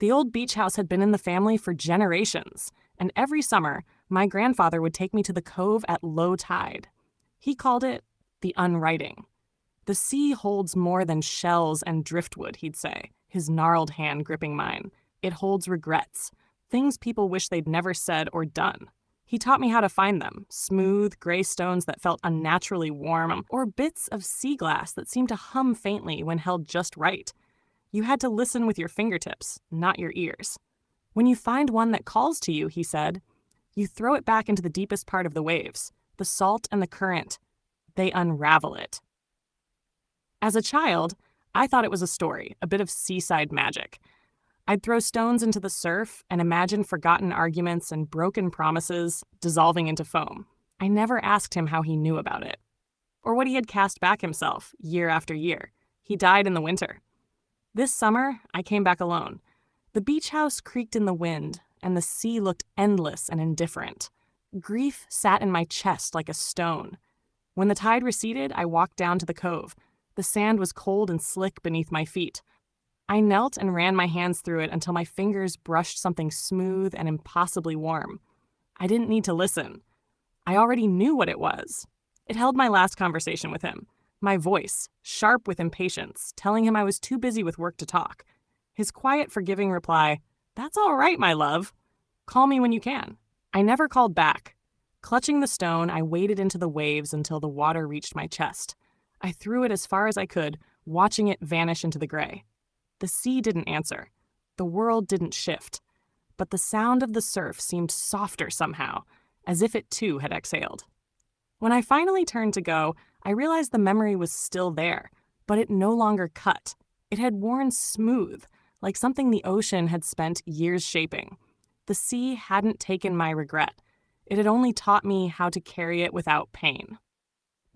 The old beach house had been in the family for generations, and every summer, my grandfather would take me to the cove at low tide. He called it the unwriting. The sea holds more than shells and driftwood, he'd say, his gnarled hand gripping mine. It holds regrets, things people wish they'd never said or done. He taught me how to find them, smooth, gray stones that felt unnaturally warm, or bits of sea glass that seemed to hum faintly when held just right. You had to listen with your fingertips, not your ears. When you find one that calls to you, he said, you throw it back into the deepest part of the waves, the salt and the current. They unravel it. As a child, I thought it was a story, a bit of seaside magic. I'd throw stones into the surf and imagine forgotten arguments and broken promises dissolving into foam. I never asked him how he knew about it, or what he had cast back himself year after year. He died in the winter. This summer, I came back alone. The beach house creaked in the wind, and the sea looked endless and indifferent. Grief sat in my chest like a stone. When the tide receded, I walked down to the cove. The sand was cold and slick beneath my feet. I knelt and ran my hands through it until my fingers brushed something smooth and impossibly warm. I didn't need to listen. I already knew what it was. It held my last conversation with him. My voice, sharp with impatience, telling him I was too busy with work to talk. His quiet, forgiving reply, "That's all right, my love. Call me when you can." I never called back. Clutching the stone, I waded into the waves until the water reached my chest. I threw it as far as I could, watching it vanish into the gray. The sea didn't answer. The world didn't shift. But the sound of the surf seemed softer somehow, as if it too had exhaled. When I finally turned to go, I realized the memory was still there, but it no longer cut. It had worn smooth, like something the ocean had spent years shaping. The sea hadn't taken my regret. It had only taught me how to carry it without pain.